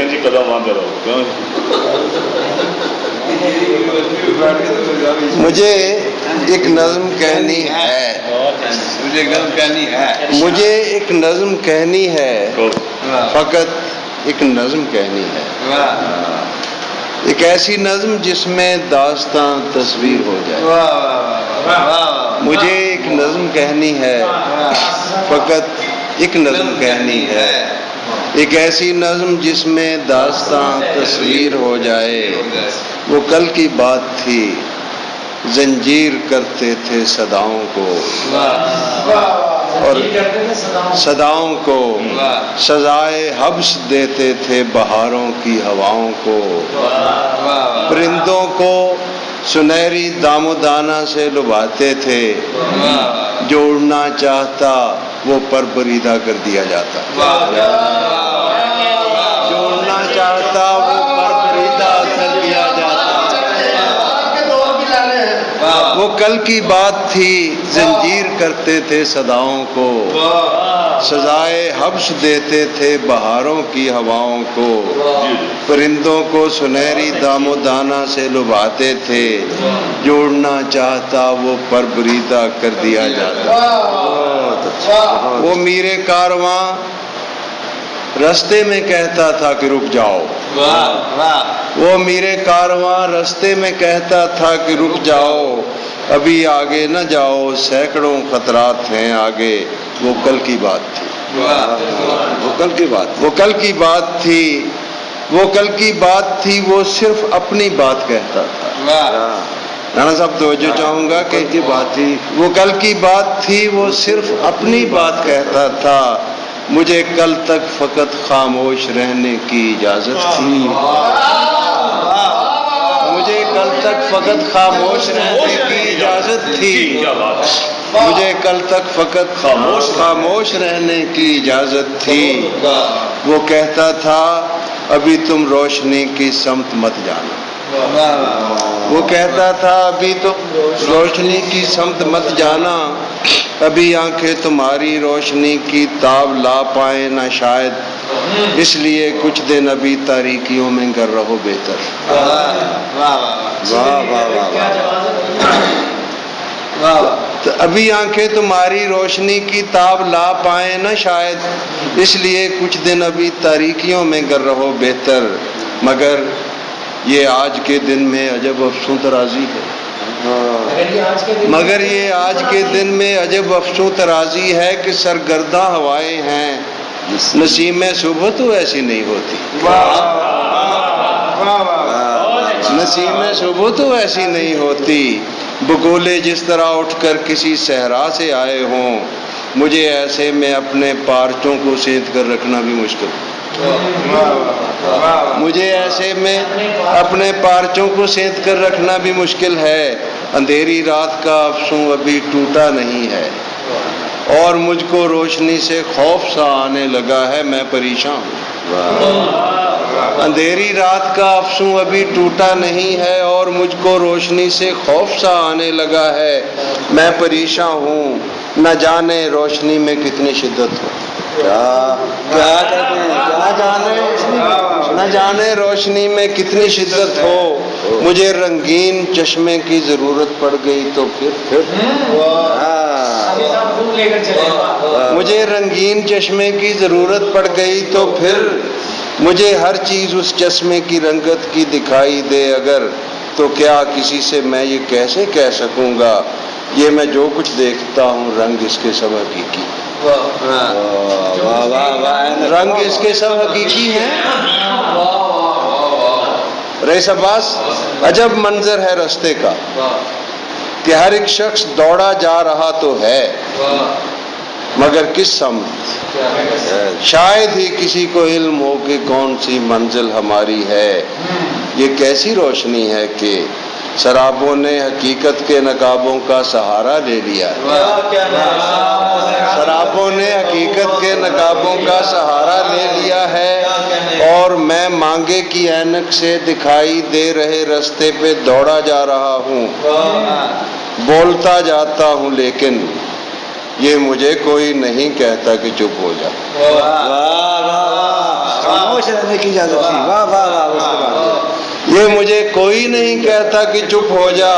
جی قدم آتے رہو کیوں؟ مجھے ایک نظم کہنی ہے، مجھے ایک نظم کہنی ہے، فقط ایک نظم کہنی ہے، ایک ایسی نظم جس میں داستاں تصویر ہو جائے۔ مجھے ایک نظم کہنی ہے، فقط ایک نظم کہنی ہے، ایک ایسی نظم جس میں داستاں تصویر ہو جائے۔ وہ کل کی بات تھی، زنجیر کرتے تھے صداؤں کو، اور صداؤں کو سزائے حبس دیتے تھے بہاروں کی ہواؤں کو، پرندوں کو سنہری دام و دانہ سے لبھاتے تھے، جو اڑنا چاہتا وہ پر بریدہ کر دیا جاتا، جو اڑنا چاہتا وہ پر بریدہ کر دیا جاتا۔ وہ کل کی بات تھی، زنجیر کرتے تھے صداؤں کو، سزائے حبس دیتے تھے بہاروں کی ہواؤں کو، پرندوں کو سنہری دام و دانہ سے لبھاتے تھے، جو اڑنا چاہتا وہ پر بریدہ کر دیا جاتا۔ وہ میرے کارواں رستے میں کہتا تھا کہ رک جاؤ، وہ میرے کارواں رستے میں کہتا تھا کہ رک جاؤ، ابھی آگے نہ جاؤ سینکڑوں خطرات ہیں آگے۔ وہ کل کی بات تھی، وہ کل کی بات، وہ کل کی بات تھی، وہ کل کی بات تھی، وہ صرف اپنی بات کہتا تھا۔ رانا صاحب توجہ چاہوں گا کہ بات تھی، وہ کل کی بات تھی، وہ صرف اپنی بات کہتا تھا، مجھے کل تک فقط خاموش رہنے کی اجازت تھی، مجھے کل تک فقط خاموش رہنے کی اجازت تھی، مجھے کل تک فقط خاموش رہنے کی اجازت تھی۔ وہ کہتا تھا ابھی تم روشنی کی سمت مت جانا، وہ کہتا تھا ابھی تم روشنی کی سمت مت جانا، ابھی آنکھیں تمہاری روشنی کی تاب لا پائیں نہ شاید، اس لیے کچھ دن ابھی تاریکیوں میں گر رہو بہتر۔ ابھی آنکھیں تمہاری روشنی کی تاب لا پائیں نہ شاید، اس لیے کچھ دن ابھی تاریکیوں میں گر رہو بہتر، مگر یہ آج کے دن میں عجب افسوں ترازی ہے، مگر یہ آج کے دن میں عجب افسوں ترازی ہے کہ سرگرداں ہوائیں ہیں، نسیم صبح تو ایسی نہیں ہوتی، نسیم صبح تو ایسی نہیں ہوتی، بگولے جس طرح اٹھ کر کسی صحرا سے آئے ہوں، مجھے ایسے میں اپنے پارچوں کو سینت کر رکھنا بھی مشکل، مجھے ایسے میں اپنے پارچوں کو سینت کر رکھنا بھی مشکل ہے، اندھیری رات کا افسوں ابھی ٹوٹا نہیں ہے، اور مجھ کو روشنی سے خوف سا آنے لگا ہے، میں پریشان ہوں، اندھیری رات کا افسوں ابھی ٹوٹا نہیں ہے، اور مجھ کو روشنی سے خوف سا آنے لگا ہے، میں پریشان ہوں، نہ جانے روشنی میں کتنی شدت ہو، نہ جانے روشنی میں کتنی شدت ہو، مجھے رنگین چشمے کی ضرورت پڑ گئی تو پھر مجھے رنگین چشمے کی ضرورت پڑ گئی تو پھر مجھے ہر چیز اس چشمے کی رنگت کی دکھائی دے اگر، تو کیا کسی سے میں یہ کیسے کہہ سکوں گا، یہ میں جو کچھ دیکھتا ہوں رنگ اس کے سب حقیقی، رنگ اس کے سب حقیقی ہیں۔ رئیس عباس، عجب منظر ہے رستے کا کہ ہر ایک شخص دوڑا جا رہا تو ہے، مگر کس سمت، شاید ہی کسی کو علم ہو کہ کون سی منزل ہماری ہے، یہ کیسی روشنی ہے کہ شرابوں نے حقیقت کے نقابوں کا سہارا لے لیا، شرابوں نے حقیقت کے نقابوں کا سہارا لے لیا ہے، اور میں مانگے کی اینک سے دکھائی دے رہے رستے پہ دوڑا جا رہا ہوں، بولتا جاتا ہوں لیکن یہ مجھے کوئی نہیں کہتا کہ چپ ہو جا. خاموش رہنے کی اجازت تھی. واہ واہ واہ. اس کے بعد یہ مجھے کوئی نہیں کہتا کہ چپ ہو جا.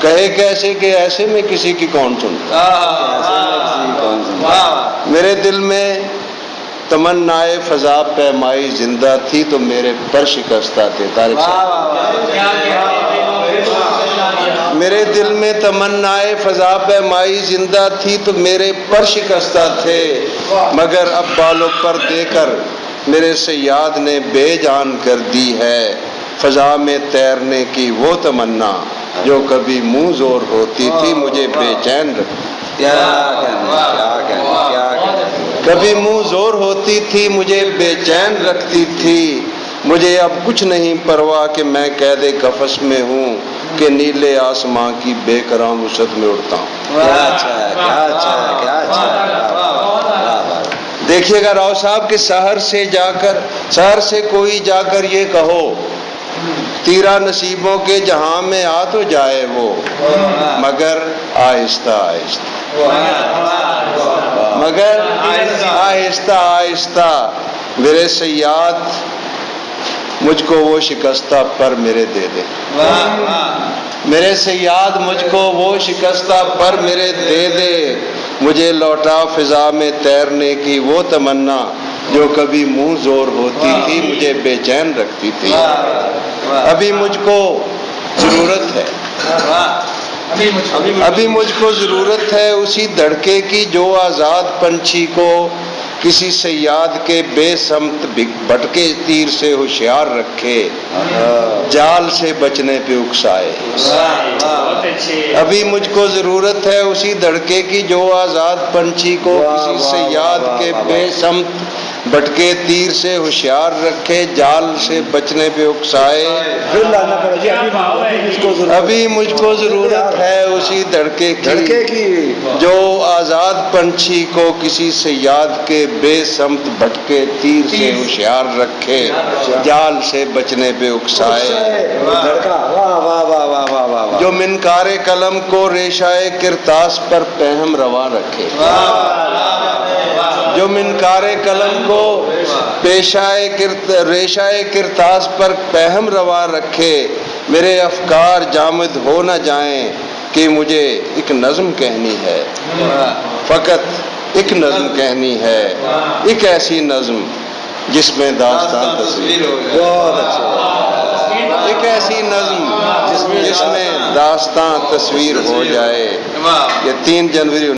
کہے کیسے کہ ایسے میں کسی کی کون سنتا. میرے دل میں تمنائے فضا پیمائی زندہ تھی تو میرے پر شکستہ تھے. طارق صاحب میرے دل میں تمنائے فضا پیمائی زندہ تھی تو میرے پر شکستہ تھے. مگر اب بالوں پر دے کر میرے صیاد نے بے جان کر دی ہے. فضا میں تیرنے کی وہ تمنا جو کبھی منہ زور ہوتی تھی مجھے بے چین رکھتی. کبھی منہ زور ہوتی تھی مجھے بے چین رکھتی تھی. مجھے اب کچھ نہیں پرواہ کہ میں قید قفس میں ہوں کہ نیلے آسماں کی بے قرار وسعت میں اڑتا ہوں. دیکھیے گا راؤ صاحب کہ شہر سے کوئی جا کر یہ کہو تیرا نصیبوں کے جہاں میں آ تو جائے وہ مگر آہستہ آہستہ. مگر آہستہ آہستہ میرے صیاد مجھ کو وہ شکستہ پر میرے دے دے. میرے صیاد مجھ کو وہ شکستہ پر میرے دے دے. مجھے لوٹا فضا میں تیرنے کی وہ تمنا جو کبھی منہ زور ہوتی تھی مجھے بے چین رکھتی تھی. ابھی مجھ کو ضرورت ہے ابھی مجھ کو ضرورت ہے اسی دھڑکے کی جو آزاد پنچھی کو کسی صیاد کے بے سمت بھٹکے تیر سے ہوشیار رکھے جال سے بچنے پہ اکسائے. ابھی مجھ کو ضرورت ہے اسی دھڑکے کی جو آزاد پنچھی کو کسی صیاد کے بے سمت بھٹکے تیر سے ہوشیار رکھے جال سے بچنے پہ اکسائے. ابھی مجھ کو ضرورت ہے اسی دھڑکے کی جو آزاد پنچھی کو کسی صیاد کے بے سمت بھٹکے تیر سے ہوشیار رکھے جال سے بچنے پہ اکسائے. جو منکار قلم کو ریشۂ کرتاس پر پہم رواں رکھے. جو منکار قلم کو ریشۂ کرتاس پر پہم رواں رکھے. میرے افکار جامد ہو نہ جائیں کہ مجھے ایک نظم کہنی ہے. فقط ایک نظم کہنی ہے. ایک ایسی نظم جس میں داستان تصویر ایک ایسی نظم جس میں داستان تصویر ہو جائے. یہ 3 جنوری